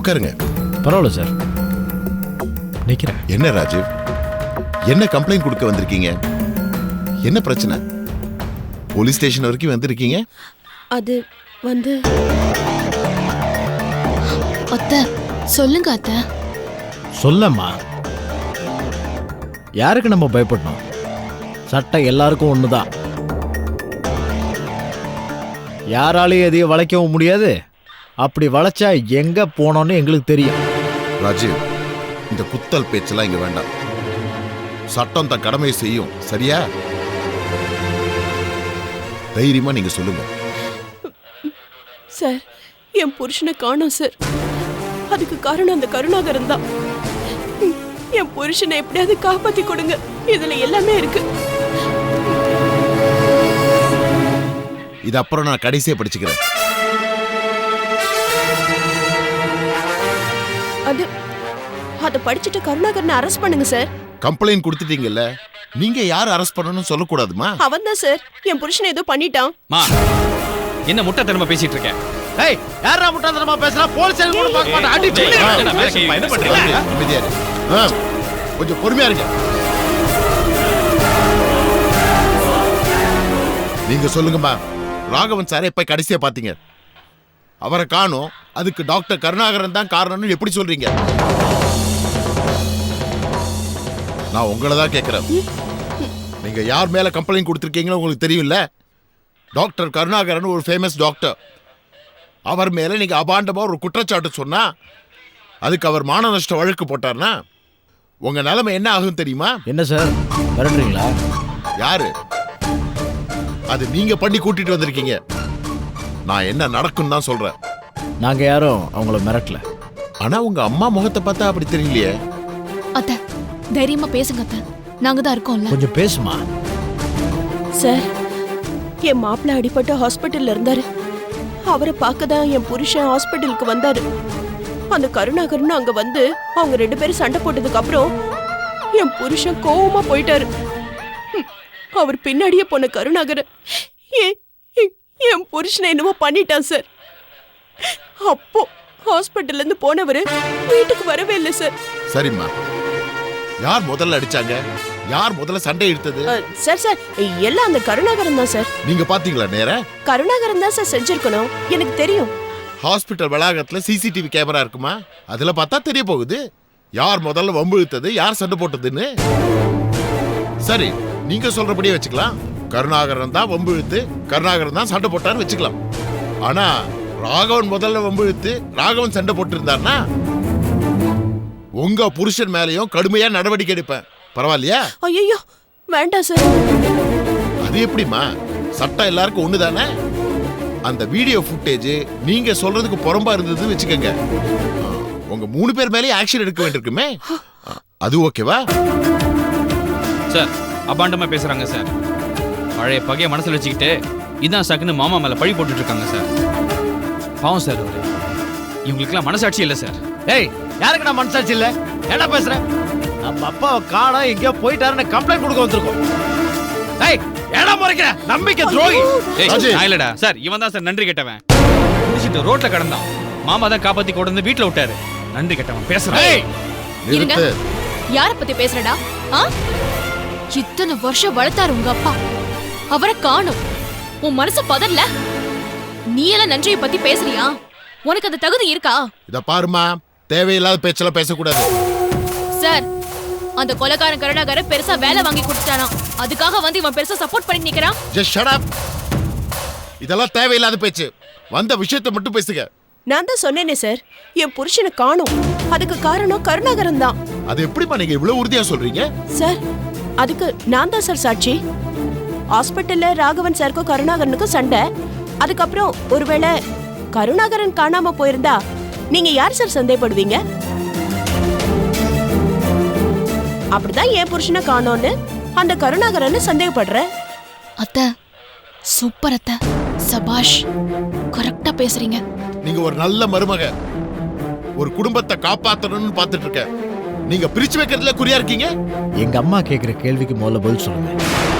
உட்காருங்க. பரவாயில்ல சார், நிக்கிறேன். என்ன ராஜீவ், என்ன கம்ப்ளைண்ட் கொடுக்க வந்திருக்கீங்க? என்ன பிரச்சனை? போலீஸ் ஸ்டேஷன் வரைக்கும் வந்திருக்கீங்க? அது வந்து அத்தை சொல்லுங்க அத்தை. சொல்லம்மா. யாருக்கு நம்ம பயப்படணும்? சட்டம் எல்லாருக்கும் ஒண்ணுதான். யாராலையும் எதையும் வளைக்கவும் முடியாது. அப்படி வளைச்சா எங்க போனோன்னு எங்களுக்கு தெரியும். ராஜீவ், இந்த குத்தல் பேச்செல்லாம் இங்க வேண்டாம். சட்டம் தன் கடமையை செய்யும், சரியா? தைரியமா நீங்க சொல்லுங்க. சார், என் புருஷனை காணோம் சார். அதுக்கு காரணம் அந்த கருணாகரன் தான். என் புருஷனை எப்படியாவது காப்பாத்தி கொடுங்க. இதுல எல்லாமே இருக்கு. இது அப்புறம் நான் கடைசியா படிச்சுக்கிறேன். அதை படிச்சுட்டு கருணாகரனை அரெஸ்ட் பண்ணுங்க சார். கம்ப்ளைண்ட் கொடுத்துட்டீங்கல்ல, நீங்க யார் அரெஸ்ட் பண்ணணும்னு சொல்லக்கூடாதுமா? அவன் தான் சார் என் புருஷனை ஏதோ பண்ணிட்டான். என்ன முட்டாள்தனமா பேசிட்டு இருக்க? ஏய், யாரா முட்டாள்தனமா பேசுறா? போலீஸ் கூட பார்க்க மாட்டேன். அடி சொல்லு. என்ன பண்றீங்க? அமைதியா இரு. கொஞ்சம் பொறுமையா இருங்க. நீங்க சொல்லுங்கம்மா, ராகவன் சாரை எப்ப கடைசியா பாத்தீங்க? அவரை காணோம், அதுக்கு டாக்டர் கருணாகரன் தான் காரணம்னு எப்படி சொல்றீங்க? நான் உங்களை தான் கேட்கிறேன். நீங்க யார் மேல கம்ப்ளைண்ட் கொடுத்திருக்கீங்களோ உங்களுக்கு தெரியும்ல? டாக்டர் கருணாகரன் ஒரு ஃபேமஸ் டாக்டர். அவர் மேல நீங்க அபாண்டமா ஒரு குற்றச்சாட்டு சொன்னா, அதுக்கு அவர் மான நஷ்ட வழக்கு போட்டார்னா உங்க நிலைமை என்ன ஆகும் தெரியுமா? என்ன சார் மிரட்டுறீங்களா? யாரு? அது நீங்க பண்ணி கூட்டிட்டு வந்திருக்கீங்க. நான் என்ன நடக்கும் தான் சொல்றேன். நாங்க யாரும் அவங்கள மிரட்டல. ஆனா உங்க அம்மா முகத்தை பார்த்தா அப்படி தெரியலையே. அத்தை தைரியமா பேசுங்க அத்தை, நாங்க தான் இருக்கோம்ல. கொஞ்சம் பேசுமா. சார், என் மாப்பிள்ள அடிபட்டு ஹாஸ்பிட்டல்ல இருந்தாரு. அவரை பார்க்க தான் என் புருஷன் ஹாஸ்பிட்டலுக்கு வந்தாரு. அந்த கருணாகரன் அங்க வந்து அவங்க 2 பேரும் சண்டை போட்டதுக்கு அப்புறம் என் புருஷன் கோவமா போயிட்டாரு. அவர் பின்னாடியே போன கருணாகரன் என் புருஷனை என்னமோ பண்ணிட்டான் சார். அப்போ ஹாஸ்பிட்டல்ல இருந்து போனவரு வீட்டுக்கு வரவே இல்லை சார். சரிம்மா, யார் முதல்ல அடிச்சாங்க? யார் முதல்ல சண்டை இழுத்தது? சார் சார் எல்லாம் அந்த கருணாகரன் தான் சார். நீங்க பாத்தீங்களா நேரா? கருணாகரன் தான் சார் செஞ்சிருக்கணும், எனக்கு தெரியும். ஹாஸ்பிட்டல் வளாகத்துல சிசிடிவி கேமரா இருக்குமா? அதுல பார்த்தா தெரிய போகுது யார் முதல்ல வம்பு இழுத்தது, யார் சண்டை போட்டதுன்னு. சரி, நீங்க சொல்றபடியே வச்சுக்கலாம். கருணாகரன் தான் வம்பு இழுத்து கருணாகரன் தான் சண்டை போட்டான்னு வச்சுக்கலாம். ஆனா ராகவன் முதல்ல வம்பு இழுத்து ராகவன் சண்டை போட்டு இருந்தார்னா உங்க புருஷன் மேலயும் கடுமையா நடவடிக்கை எடுப்பேன். பரவாயில்லையா? ஐயோ வேண்டாம் சார். அது எப்படிமா? சட்டம் எல்லாருக்கும் ஒண்ணுதானே? அந்த வீடியோ ஃபுட்டேஜ் நீங்க சொல்றதுக்கு புறம்பா இருந்ததுன்னு வச்சுக்கோங்க, உங்க 3 பேர் மேலே ஆக்ஷன் எடுக்க வேண்டியிருக்குமே. அது ஓகேவா? சார், அபாண்டமா பேசுறாங்க சார். பழைய பகைய மனசுல வச்சுக்கிட்டு இதான் சாக்குன்னு மாமா மேல பழி போட்டுட்டு இருக்காங்க சார். பாவம் சார் அவரு. இவங்களுக்குலாம் மனசாட்சி இல்லை சார். ஏய், யாருக்கு நான் மனசாட்சி இல்ல? என்ன பேசுற? நம்ம அப்பாவை காணோம், எங்கேயோ போயிட்டாருன்னு கம்ப்ளைண்ட் கொடுக்க வந்திருக்கோம். ஏய், ஏடா முறைக்கிற நம்பிக்கை துரோகி. நான் இல்லடா சார், இவன் தான் சார் நன்றி கெட்டவன். குடிச்சிட்டு ரோட்ல கடந்தான், மாமா தான் காப்பாத்தி கொண்டு வந்து வீட்டுல விட்டாரு. நன்றி கெட்டவன் பேசுறான். நிறுத்து. யார பத்தி பேசுறடா? இத்தனை வருஷம் வளர்த்தாரு உங்க அப்பா, அவரை காணோம், உன் மனசு பதறல? நீ எல்லாம் நன்றியை பத்தி பேசுறியா? உனக்கு அந்த தகுதி இருக்கா? இத பாருமா, தேவையில்லாத பேச்செல்லாம் பேசக்கூடாது. சார், அந்த கொலைகாரன் கருணாகரன் பெருசா வேலை வாங்கி கொடுத்தானா, அதுக்காக வந்து இவன் பெருசா சப்போர்ட் பண்ணி நிக்கிறான். Just shut up. இதெல்லாம் தேவையில்லாத பேச்சு. வந்த விஷயத்தை மட்டும் பேசுங்க. நான் தான் சொன்னேனே சார், என் புருஷனை காணோம், அதுக்கு காரணம் கருணாகரன் தான். அது எப்படிமா நீங்க இவ்வளவு உறுதியா சொல்றீங்க? சார், அதுக்கு நான் தான் சார் சாட்சி. ஹாஸ்பிட்டல்ல ராகவன் சாருக்கும் கருணாகரனுக்கும் சண்டை. அதுக்கப்புறம் ஒருவேளை கருணாகரன் காணாம போயிருந்தா நீங்க யார் சார் சந்தேகப்படுவீங்க? அப்படிதான் என் புருஷனை காணோன்னு அந்த கருணாகரன் சந்தேகப்படுற. அத்தை சூப்பர் அத்தை, சபாஷ், கரெக்டா பேசுறீங்க. நீங்க ஒரு நல்ல மருமக, ஒரு குடும்பத்தை காப்பாத்தணும்னு பார்த்துட்டு இருக்க. நீங்க பிரிச்சு வைக்கிறதுல குறியா இருக்கீங்க. எங்க அம்மா கேக்குற கேள்விக்கு முதல்ல பதில் சொல்லுங்க,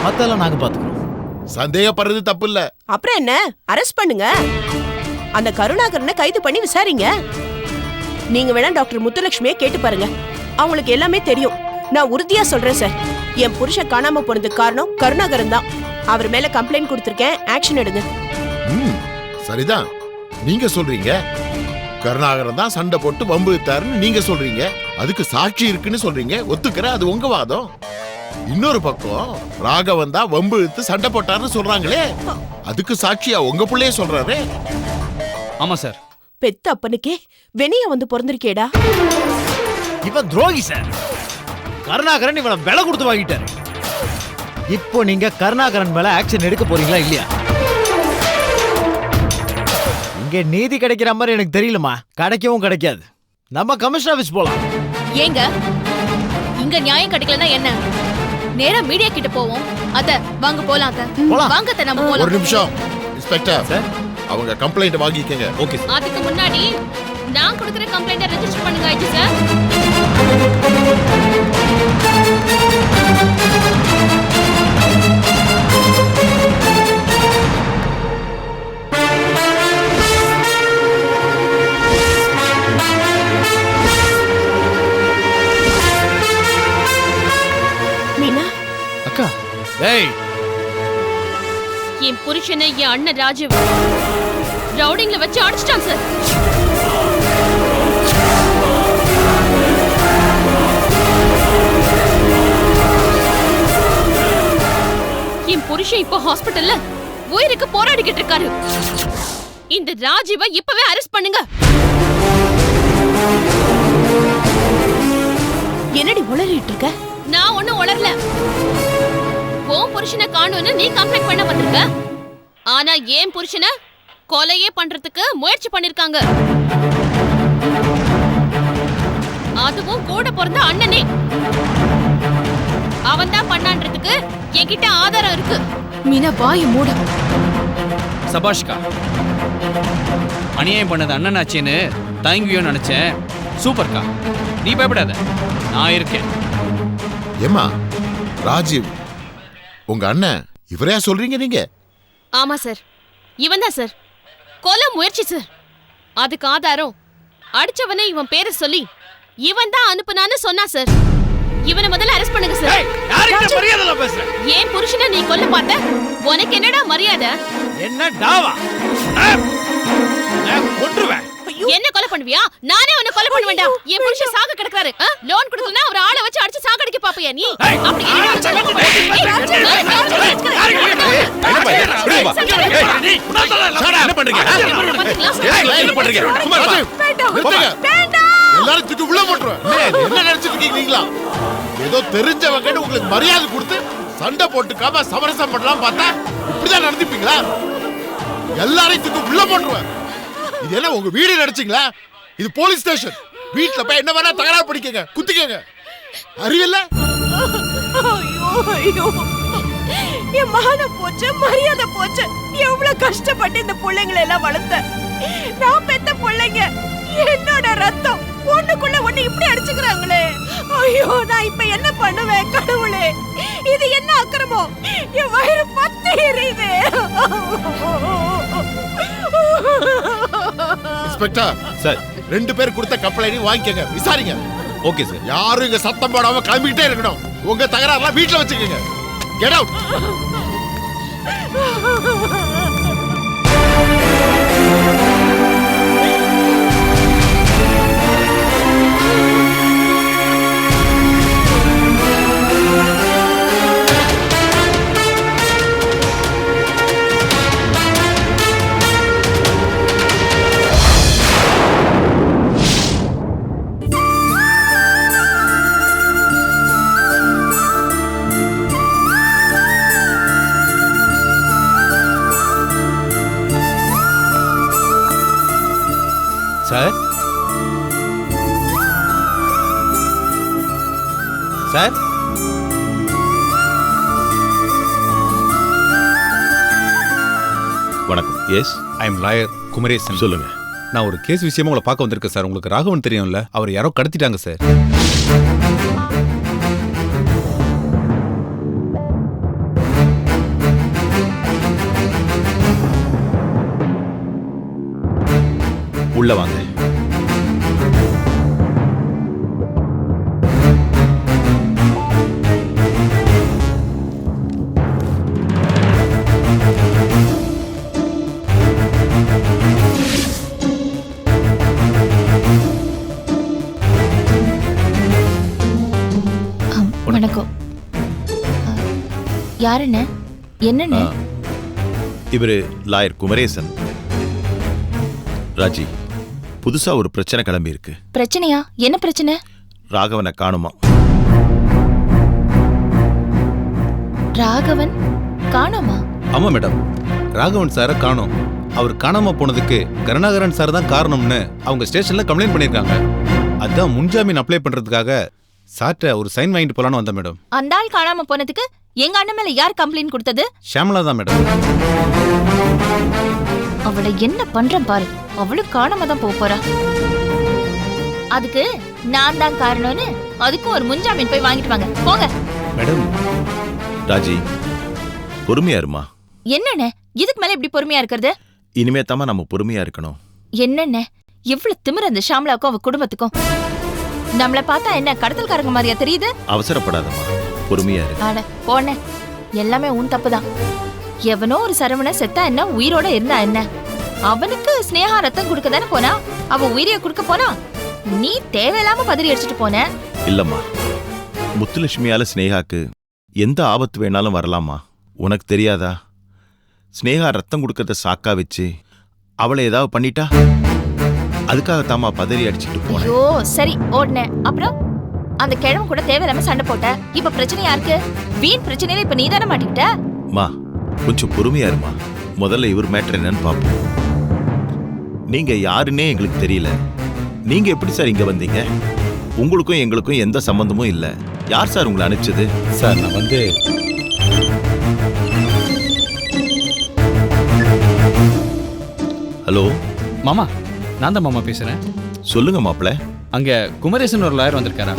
மத்தெல்லாம் நாங்க பாத்துக்கிறோம். சந்தேகப்படுறது தப்பு இல்ல. அப்புறம் என்ன, அரெஸ்ட் பண்ணுங்க. அந்த கருணாகரனை கைது பண்ணி விசாரிங்க. நீங்க வேணா டாக்டர் முத்துலட்சுமியை கேட்டு பாருங்க, அவங்களுக்கு எல்லாமே தெரியும். நான் உறுதியா சொல்றேன் சார், என் புருஷன் காணாம போனதுக்கு காரணம் கருணாகரன் தான். அவர் மேல கம்ப்ளைண்ட் கொடுத்திருக்கேன், ஆக்ஷன் எடுங்க. சரிதான், நீங்க சொல்றீங்க கருணாகரன் தான் சண்டை போட்டு வம்பு இழுத்தாருன்னு நீங்க சொல்றீங்க. அதுக்கு சாட்சி இருக்குன்னு சொல்றீங்க, ஒத்துக்கிற, அது உங்க வாதம். இன்னொரு பக்கம் ராகவன் தான் வம்பு இழுத்து சண்டை போட்டாருன்னு சொல்றாங்களே, அதுக்கு சாட்சியா உங்க பிள்ளைய சொல்றாரு. ஆமா சார். பெத்த அப்பனுக்கே வெனிய வந்து பிறந்திருக்கேடா. இவன் துரோகி சார். கருணாகரன் இவனை விலை கொடுத்து வாங்கிட்டாரு. இப்போ நீங்க கருணாகரன் மேல ஆக்ஷன் எடுக்க போறீங்களா இல்லையா? இங்க நீதி கிடைக்கிற மாதிரி எனக்கு தெரியலமா, கிடைக்கவும் கிடைக்காது. நம்ம கமிஷனர் ஆபீஸ் போலாம். ஏங்க இங்க நியாயம் கிடைக்கலன்னா என்ன, நேரா மீடியா கிட்ட போவோம். அத வாங்க போலாம் அத. போலாம். வாங்க அத நம்ம ஒரு போலாம். நிமிஷம் இன்ஸ்பெக்டர், சார், அவங்க கம்ப்ளைண்ட் வாங்கிக்கங்க. Okay sir. அதுக்கு முன்னாடி நான் கொடுக்கிற கம்ப்ளைண்ட ரெஜிஸ்டர் பண்ணுங்க ஐஜி சார். மீனா, அக்கா. டேய், என் புருஷனை என் அண்ணன் ராஜீவ் ரவுடிங்ல வச்சு அடிச்சிட்டான் சார். என் புருஷன் இப்போ ஹாஸ்பிடல்ல உயிருக்கு போராடிக்கிட்டு இருக்காரு. இந்த ராஜீவை இப்பவே அரெஸ்ட் பண்ணுங்க. என்னடி உளறிட்டு இருக்க? நான் ஒண்ணும் உளரல. உன் புருஷனை காணோன்னு நீ கம்ப்ளைண்ட் பண்ண வந்திருக்க. ஆனா ஏன் புருஷனை கொலையே பண்றதுக்கு முயற்சி பண்ணிருக்காங்க. அதுவும் கூட பிறந்த அண்ணனே. அவன் தான் பண்ணான்றதுக்கு என்கிட்ட ஆதாரம் இருக்கு. மீனா வாய மூட. சபாஷ்கா, அநியாயம் பண்ணது அண்ணனாச்சேன்னு தயங்குவியோன்னு நினைச்சேன். சூப்பர்க்கா, நீ பயப்படாத, நான் இருக்கேன். ஏமா ராஜீவ் உங்க அண்ணன் இவரையா சொல்றீங்க நீங்க? ஆமா சார், இவன் தான் சார். கொலை முயற்சி சார். அதுக்கு ஆதாரம் அடிச்சவனே இவன் பேரை சொல்லி இவன் தான் அனுப்புனான்னு சொன்னா சார். இவனை முதல்ல அரெஸ்ட் பண்ணுங்க சார். யார்கிட்ட மரியாதைல பேசுற? ஏன் புருஷனை நீ கொல்ல பார்த்த? உனக்கு என்னடா மரியாதை? என்ன டாவா? நான் கொன்றுவேன். என்ன கொலை பண்ணுவியா? நானே உன்னை கொலை பண்ணுவேன்டா. என் புருஷன் சாக கிடக்குறாரு. லோன் கொடுக்கலனா ஒரு ஆளை வச்சு அடிச்சு சாகடிக்க பாப்பியா நீ? அப்படி என்ன பண்றீங்க? என்ன பண்றீங்க? எல்லாரும் தூக்கி உள்ள போட்டுருவேன். என்ன நினைச்சிட்டு இருக்கீங்க நீங்களா? ஏதோ தெரிஞ்சவங்க உங்களுக்கு மரியாதை கொடுத்து சண்டை போட்டுக்காம சமரசம் பண்ணலாம் பார்த்தா இப்படிதான் நடந்துப்பீங்களா? எல்லாரையும் தூக்கி உள்ள போட்டுருவேன். இது என்ன உங்க வீடு நினைச்சீங்களா? இது போலீஸ் ஸ்டேஷன். வீட்டுல போய் என்ன வேணா தகராறு பண்ணிக்கங்க, குத்திக்கங்க. அறிவில்ல? ஐயோ, என் மானம் போச்சு, மரியாதை போச்சு. எவ்வளவு கஷ்டப்பட்டு இந்த பிள்ளைங்களை எல்லாம் வளர்த்த. நான் பெத்த பிள்ளைங்க, என்னோட ரத்தம். ஒண்ணுக்குள்ள ஒண்ணு இப்படி அடிச்சுக்கிறாங்களே. ஐயோ, நான் இப்ப என்ன பண்ணுவேன் கடவுளே? இது என்ன அக்கிரமம்? என் வயிறு பத்தி எரியுது. இன்ஸ்பெக்டர் சார், 2 பேர் கொடுத்த கம்ப்ளைண்ட் வாங்கிக்கங்க, விசாரிங்க. Okay sir. யாரும் இங்க சத்தம் போடாம கிளம்பிட்டே இருக்கணும். உங்க தகராறுலாம் வீட்டுல வச்சுக்கோங்க. Get out. சார், சார், வணக்கம். Yes, I am lawyer Kumaresan. சொல்லுங்க. நான் ஒரு கேஸ் விஷயமா உங்களை பார்க்க வந்திருக்கேன் சார். உங்களுக்கு ராகவன் தெரியும்ல? அவர் யாரோ கடத்திட்டாங்க சார். உள்ள வாங்க. வணக்கம். யாருன்னு என்னன்னு? இவரு லாயர் குமரேசன். ராஜி, புதுசா ஒரு பிரச்சனை கிளம்பி இருக்கு. பிரச்சனையா? என்ன பிரச்சனை? ராகவனை காணுமா? ராகவன் காணோமா? ஆமா மேடம், ராகவன் சாரை காணோம். அவர் காணாம போனதுக்கு கருணாகரன் சார் தான் காரணம்னு அவங்க ஸ்டேஷன்ல கம்ப்ளைண்ட் பண்ணிருக்காங்க. அதான் முன்ஜாமீன் அப்ளை பண்றதுக்காக சார்ட்ட ஒரு சைன் வாங்கிட்டு போலான்னு வந்தேன் மேடம். அந்த ஆள் காணாம போனதுக்கு எங்க அண்ணன் மேல யார் கம்ப்ளைண்ட் கொடுத்தது? ஷியாமலா தான் மேடம். அவளை என்ன பண்றேன் பாரு. அவளும் காணாம தான் போறா. அதுக்கு நான் தான் காரணம்னு அதுக்கும் ஒரு முன்ஜாமீன் போய் வாங்கிட்டு வாங்க போங்க. மேடம். ராஜி, பொறுமையா இருமா. என்னண்ணே இதுக்கு மேல இப்படி பொறுமையா இருக்கிறது? இனிமே தாமா நம்ம பொறுமையா இருக்கணும். என்னண்ணே எவ்வளவு திமிரு அந்த ஷாம்லாவுக்கும் அவ குடும்பத்துக்கும். நம்மள பார்த்தா என்ன கடத்தல்காரங்க மாதிரியா தெரியுது? அவசரப்படாதம்மா, பொறுமையா இரு. ஆட போன எல்லாமே உன் தப்புதான். எவனோ ஒரு சரவண செத்தா என்ன, உயிரோட இருந்தா என்ன? அவனுக்கு ஸ்னேகா ரத்தம் கொடுக்க தானே போனா. அவ உயிரிய கொடுக்க போனா நீ தேவையில்லாம பதறி அடிச்சுட்டு போன. இல்லம்மா, முத்துலட்சுமியால ஸ்னேகாக்கு எந்த ஆபத்து வேணாலும் வரலாமா? உனக்கு தெரியாதா? ஸ்னேகா ரத்தம் கொடுக்கறத சாக்கா வச்சு அவளை ஏதாவது பண்ணிட்டா அதுக்காகத்தாமா பதறி அடிச்சுட்டு போனேன். ஐயோ சரி ஓடுன. அப்புறம் அந்த கிழமை கூட தேவையில்லாம சண்டை போட்ட. இப்ப பிரச்சனை யாருக்கு? வீண் பிரச்சனையில இப்ப நீதானே மாட்டிக்கிட்ட. மா, கொஞ்சம் பொறுமையா இருமா. முதல்ல இவர் மேட்டர் என்னன்னு பாப்போம். நீங்க யாருன்னே எங்களுக்கு தெரியல. நீங்க எப்படி சார் இங்க வந்தீங்க? உங்களுக்கும் எங்களுக்கும் எந்த சம்பந்தமும் இல்ல. யார் சார் உங்களை அனுப்பிச்சது? சார் நான் வந்து ஹலோ மாமா, நான் தான் மாமா பேசுறேன். சொல்லுங்க மாப்பிள்ள. அங்க குமரேசன் ஒரு லாயர் வந்திருக்காரா?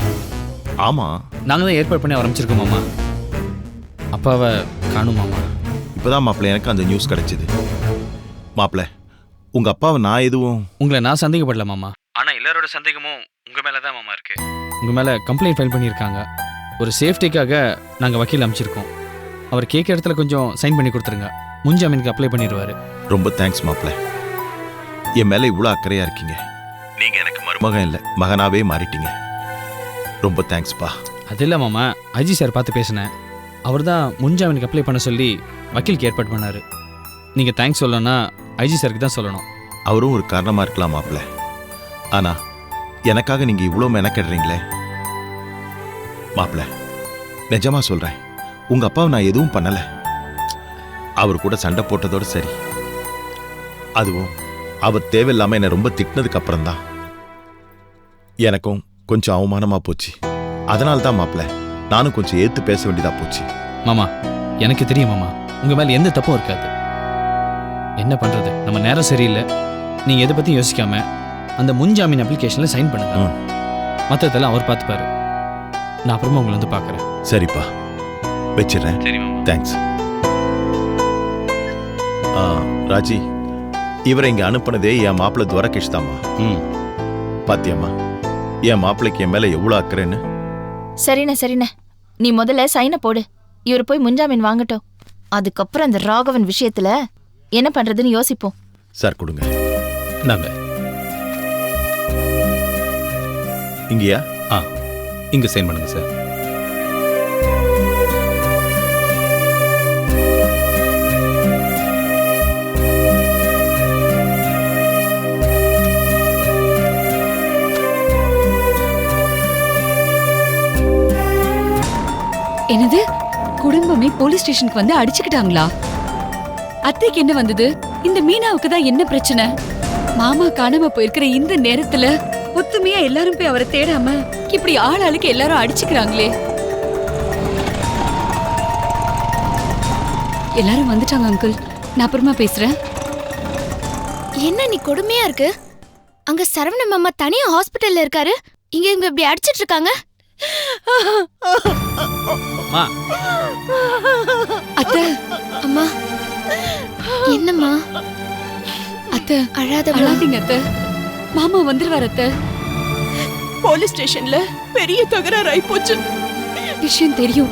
ஆமா, நாங்க தான் ஏற்பாடு பண்ணி ஆரம்பிச்சிருக்கோம் மாமா. அப்பாவை காணும் மாமா. இப்பதான் மாப்பிள்ள எனக்கு அந்த நியூஸ் கிடைச்சது. மாப்பிள்ள, உங்க அப்பாவை நான் எதுவும் உங்களை நான் சந்தேகப்படல மாமா. ஆனா எல்லாரோட சந்தேகமும் உங்க மேலதான் மாமா இருக்கு. உங்க மேல கம்ப்ளைண்ட் ஃபைல் பண்ணியிருக்காங்க. ஒரு சேஃப்டிக்காக நாங்க வக்கீல் அமைச்சிருக்கோம். அவர் கேட்க இடத்துல கொஞ்சம் சைன் பண்ணி கொடுத்துருங்க. முன்ஜாமீனுக்கு அப்ளை பண்ணிடுவாரு. ரொம்ப தேங்க்ஸ் மாப்பிள்ள. என் மேல இவ்வளவு அக்கறையா இருக்கீங்க. நீங்க எனக்கு மருமகன் இல்ல, மகனாவே மாறிட்டீங்க. ரொம்ப தேங்க்ஸ்பா. அது இல்ல மாமா, அஜி சார் பார்த்து பேசினேன். அவர் தான் முன்ஜாமீனுக்கு அப்ளை பண்ண சொல்லி வக்கீலுக்கு ஏற்பாடு பண்ணாரு. நீங்க தேங்க்ஸ் சொல்லணும்னா ஐஜி சாருக்கு தான் சொல்லணும். அவரும் ஒரு காரணமா இருக்கலாம் மாப்பிள்ள. ஆனா எனக்காக நீங்க இவ்வளவு மெனக்கெடுறீங்களே மாப்பிள்ள, நிஜமா சொல்றேன், உங்க அப்பாவை நான் எதுவும் பண்ணல. அவர் கூட சண்டை போட்டதோட சரி. அதுவும் அவர் தேவையில்லாம என்னை ரொம்ப திட்டினதுக்கு அப்புறம் தான் எனக்கும் கொஞ்சம் அவமானமா போச்சு. அதனால தான் மாப்பிள்ள நானும் கொஞ்சம் ஏத்து பேச வேண்டியதா போச்சு. மாமா, எனக்கு தெரியும் மாமா, உங்க மேல எந்த தப்பும் இருக்காது. என்ன பண்றது, நம்ம நேரம் சரியில்லை. நீங்க எதை பத்தி யோசிக்காம அந்த முன்ஜாமீன் அப்ளிகேஷன்ல சைன் பண்ணுங்க. மற்றதெல்லாம் அவர் பார்த்துப்பாரு. நான் அப்புறமா உங்களை வந்து பார்க்குறேன். சரிப்பா, வச்சிடறேன். சரி மாமா. தேங்க்ஸ். ராஜி, இவரை இங்க அனுப்புனதே என் மாப்பிள்ள துவரகேஷ் தாமா. பாத்தியம்மா, என் மாப்பிள்ளைக்கு என் மேல எவ்வளவு அக்கறைன்னு. சரிண்ணே சரிண்ணே, நீ முதல்ல சைனை போடு. இவர் போய் முன்ஜாமீன் வாங்கட்டும். அதுக்கப்புறம் அந்த ராகவன் விஷயத்துல என்ன பண்றதுன்னு யோசிப்போம். சார் கொடுங்க. நாங்க இங்கயா? இங்க சைன் பண்ணுங்க சார். என்னது, குடும்பமே போலீஸ் ஸ்டேஷனுக்கு வந்து அடிச்சுக்கிட்டாங்களா? அத்தைக்கு என்ன வந்தது? இந்த மீனாவுக்கு தான் என்ன பிரச்சனை? மாமா காணாம போயிருக்கிற இந்த நேரத்துல ஒத்துமையா எல்லாரும் போய் அவரை தேடாம இப்படி ஆளாளுக்கு எல்லாரும் அடிச்சுக்கிறாங்களே. எல்லாரும் வந்துட்டாங்க அங்கிள், நான் அப்புறமா பேசுறேன். என்ன நீ கொடுமையா இருக்கு? அங்க சரவண மாமா தனியா ஹாஸ்பிட்டல்ல இருக்காரு. இங்க இப்படி அடிச்சிட்டு இருக்காங்க. அத்தை. அம்மா, என்னம்மா? அத்தை அழாதீங்க அத்தை. மாமா வந்துருவார் அத்தை. போலீஸ் ஸ்டேஷன்ல பெரிய தகராறு ஆயிப்போச்சு. விஷயம் தெரியும்.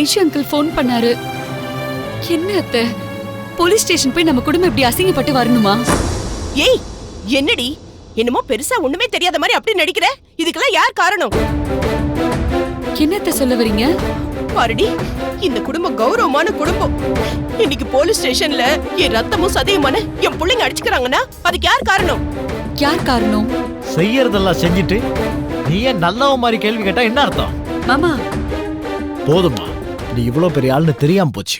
ஐஷா அங்கிள் ஃபோன் பண்ணாரு. என்ன அத்தை, போலீஸ் ஸ்டேஷன் போய் நம்ம குடும்பம் இப்படி அசிங்கப்பட்டு வரணுமா? ஏய், என்னடி என்னமோ பெருசா ஒண்ணுமே தெரியாத மாதிரி அப்படி நடிக்கிற? இதுக்கெல்லாம் யார் காரணம்? என்னத்த சொல்ல வரீங்க? பாருடி, இந்த குடும்பம் கௌரவமான குடும்பம். இன்னைக்கு போலீஸ் ஸ்டேஷன்ல என் ரத்தமும் சதையுமான என் பிள்ளைங்க அடிச்சுக்கிறாங்கன்னா அதுக்கு யார் காரணம்? யார் காரணம்? செய்யறதெல்லாம் செஞ்சுட்டு நீ ஏன் நல்லவ மாதிரி கேள்வி கேட்டா என்ன அர்த்தம்? மாமா, போதுமா, நீ இவ்வளவு பெரிய ஆள்னு தெரியாம போச்சு.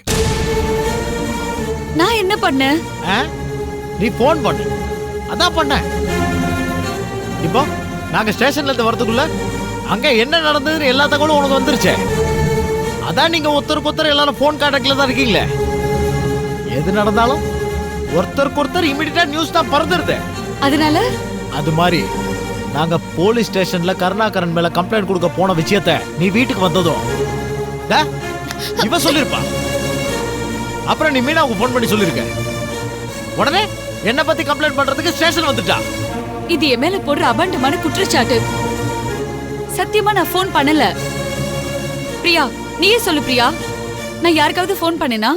நான் என்ன பண்ணேன்? நீ போன் பண்ணு, அதான் பண்ண. இப்போ நாங்க ஸ்டேஷன்ல இருந்து வரதுக்குள்ள அங்க என்ன நடந்ததுன்னு எல்லா தகவலும் உனக்கு வந்துருச்சே. அதான் நீங்க ஒருத்தருக்கு ஒருத்தர் எல்லாரும் போன் கான்டாக்ட்ல தான் இருக்கீங்களே. எது நடந்தாலும் ஒருத்தருக்கு ஒருத்தர் இமிடியட்டா நியூஸ் தான் பறந்துருது. அதனால அது மாதிரி நாங்க போலீஸ் ஸ்டேஷன்ல கருணாகரன் மேல கம்ப்ளைண்ட் கொடுக்க போன விஷயத்த நீ வீட்டுக்கு வந்ததும் இவ சொல்லிருப்பா. அப்புறம் நீ மீனாவுக்கு போன் பண்ணி சொல்லிருக்க. உடனே என்ன பத்தி கம்ப்ளைண்ட் பண்றதுக்கு ஸ்டேஷன் வந்துட்டா. இது என் மேல போடுற அபாண்டமான குற்றச்சாட்டு. சத்தியமா நான் போன் பண்ணல. பிரியா, நீயே சொல்லு பிரியா, நான் யாருக்காவது போன் பண்ணேனா?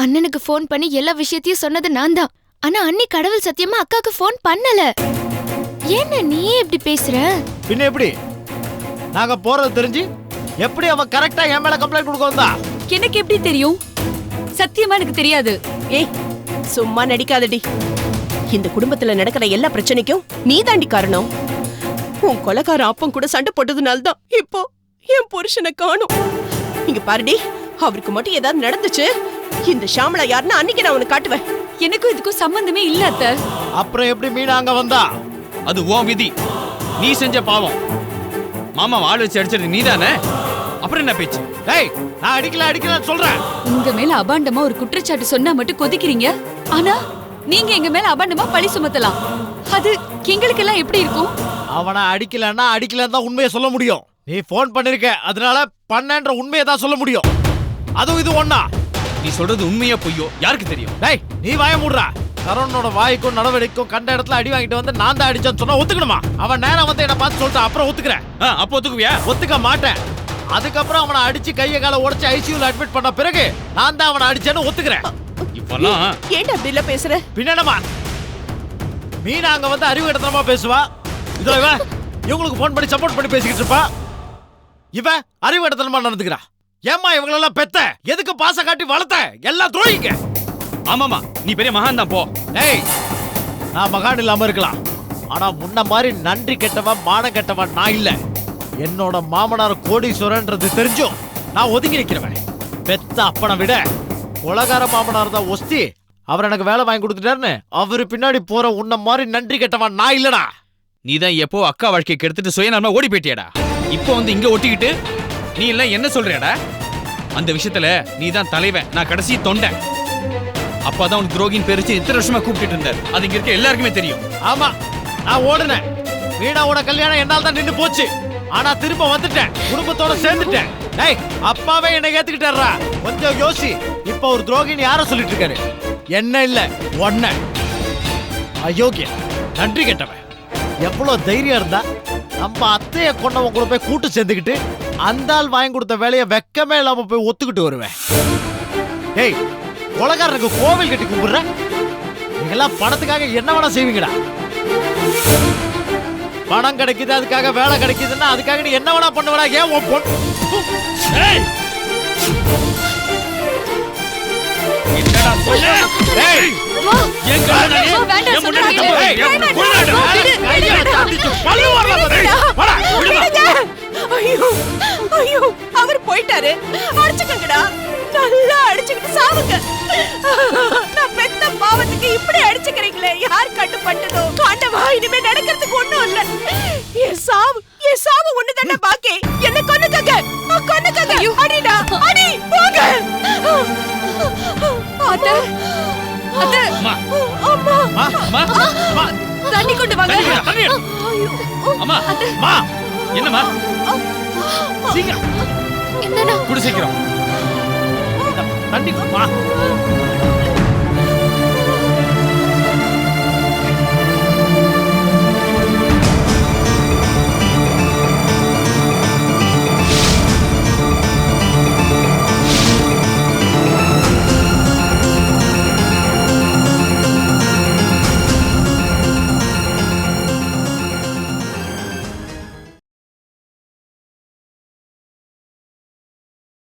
அண்ணனுக்கு ஃபோன் பண்ணி எல்லா விஷயத்தையும் சொன்னது நான் தான். ஆனா அண்ணி கடவுள் சத்தியமா அக்காக்கு ஃபோன் பண்ணல. என்ன நீயே இப்படி பேசுற? பின்ன எப்படி? நாங்க போறது தெரிஞ்சு எப்படி அவ கரெக்டா என் மேல கம்ப்ளைண்ட் கொடுக்க வந்தா? எனக்கு எப்படி தெரியும்? சத்தியமா எனக்கு தெரியாது. ஏய், சும்மா நடிக்காதடி. இந்த குடும்பத்துல நடக்கிற எல்லா பிரச்சனைக்கும் நீ தாண்டி காரணம். உன் கொலைக்கார அப்பன் கூட சண்டை போட்டதுனால தான் இப்போ என் புருஷனை காணோம். இங்க பாருடி, அவருக்கு மட்டும் ஏதாவது நடந்துச்சு, இந்த ஷாமளா யாருன்னு அன்னைக்கு நான் உனக்கு காட்டுவேன். எனக்கும் இதுக்கும் சம்பந்தமே இல்ல அத்தை. அப்புறம் எப்படி மீனா அங்க வந்தா? அது உன் விதி. நீ செஞ்ச பாவம். மாமா ஆள் வச்சு அடிச்சது நீதானே? அப்புறம் என்ன பேச்சு? டேய், நான் அடிக்கல சொல்றேன். உங்க மேல அபாண்டமா ஒரு குற்றச்சாட்டு சொன்னா மட்டும் கொதிக்கிறீங்க. ஆனா நீங்க எங்க மேல அபாண்டமா பழி சுமத்தலாம். அது எங்களுக்கு எல்லாம் எப்படி இருக்கும்? அவனை அடிக்கலன்னு தான் உண்மையை சொல்ல முடியும். நீ போன் பண்ணிருக்க, அதனால பண்ணன்ற உண்மையை தான் சொல்ல முடியும். அதுவும் இது ஒண்ணா? நீ சொல்றது உண்மையா பொய்யோ யாருக்கு தெரியும்? டேய், நீ வாய மூடுறா. கரோனோட வாய்க்கும் நடவடிக்கைக்கும் கண்ட இடத்துல அடி வாங்கிட்டு வந்து நான் தான் அடிச்சேன்னு சொன்னா ஒத்துக்கணுமா? அவன் நேரம் வந்து என்ன பார்த்து சொல்லிட்டு அப்புறம் ஒத்துக்கிறேன். அப்போ ஒத்துக்குவியா? ஒத்துக்க மாட்டேன். அதுக்கப்புறம் அவனை அடிச்சு கையை காலை உடைச்சு ஐசியூல அட்மிட் பண்ண பிறகு நான் தான் அவனை அடிச்சேன்னு ஒத்துக்கிறேன். இப்பெல்லாம் ஏன்டா அப்படி இல்ல பேசுற? பின்னடமா மீனா அங்க வந்து அறிவு இடத்தமா பேசுவா. இதுல இவங்களுக்கு போன் பண்ணி சப்போர்ட் பண்ணி பேசிக்கிட்டு இருப்பா. இவ அறிவு இடத்தமா நடந்துக்கிறா. ஏம்மா இவங்களெல்லாம் பெத்த, எதுக்கு பாச காட்டி வளர்த்த? எல்லாம் துரோகிங்க. ஆமாமா, நீ பெரிய மகான் தான் போ. டேய், நான் மகான் இல்லாம இருக்கலாம், ஆனா முன்ன மாதிரி நன்றி கெட்டவன் மானம் கெட்டவன் நான் இல்ல. என்னோட மாமனார் கோடீஸ்வரன்றது தெரிஞ்சும் நான் ஒதுங்கி நிக்கிறவன். பெத்த அப்பனை விட உலகார மாமனார் தான் ஒஸ்தி. அவர் எனக்கு வேலை வாங்கி கொடுத்துட்டாருன்னு அவரு பின்னாடி போற உன்ன மாதிரி நன்றி கெட்டவன் நான் இல்லடா. நீ தான் எப்போ அக்கா வாழ்க்கையை கெடுத்துட்டு சுயநலமா ஓடி போயிட்டியாடா. இப்போ வந்து இங்க ஒட்டிக்கிட்டு நீ எல்லாம் என்ன சொல்றியாடா? அந்த விஷயத்துல நீ தான் தலைவன், நான் கடைசி தொண்டை. அப்பாதான் உனக்கு துரோகின் பேரிச்சு இத்தனை வருஷமா கூப்பிட்டு இருந்தார். அது இங்க இருக்க எல்லாருக்குமே தெரியும். ஆமா, நான் ஓடுனேன். வீணாவோட கல்யாணம் என்னால தான் நின்னு போச்சு. ஆனா திரும்ப வந்துட்டேன், குடும்பத்தோட சேர்ந்துட்டேன். டேய், அப்பாவே என்னை ஏத்துக்கிட்டாரா? கொஞ்சம் யோசி. இப்ப ஒரு துரோகின்னு யார சொல்லிட்டு இருக்காரு? என்ன இல்ல, ஒன்ன. அயோக்கிய, நன்றி கெட்டவன். எவ்வளவு தைரியம் இருந்தா நம்ம அத்தைய கொண்டவன் கூட போய் கூட்டு சேர்ந்துக்கிட்டு அந்த ஆள் வாங்கி கொடுத்த வேலையை வெக்கமே இல்லாம போய் ஒத்துக்கிட்டு வருவேன். டேய், உலகாரனுக்கு கோவில் கட்டி கும்பிடுற நீங்கெல்லாம் பணத்துக்காக என்ன வேணா செய்வீங்கடா. பணம் கிடைக்குது, அதுக்காக வேலை கிடைக்குதுன்னா அதுக்காக நீ என்ன வேணா பண்ணுவடா. ஏன் உன் பொண்ணு என்னடா சொல்ல? டேய், என் கண்ணனே, என் முன்னாடி ஐயோ, அவர் போயிட்டாரு. அடிச்சுக்கங்கடா, நல்லா அடிச்சுக்கிட்டு சாவுங்க. நான் பெத்த பாவத்துக்கு இப்படி அடிச்சுக்கிறீங்களே, யார் கட்டுப்பட்டதோ? ஆண்டவா, இனிமே நடக்கிறதுக்கு ஒண்ணும் இல்ல. என் சாவு ஒண்ணு தானே பாக்கி. என்ன கொன்னுக்கங்க, கொன்னுக்கங்க. அடிடா, அடி, போங்க. அத்தை, அத்தை, அம்மா, தண்ணி கொண்டு வாங்க. அம்மா, என்னம்மா? சீக்கிரம் குடு, சீக்கிரம் தண்ணி.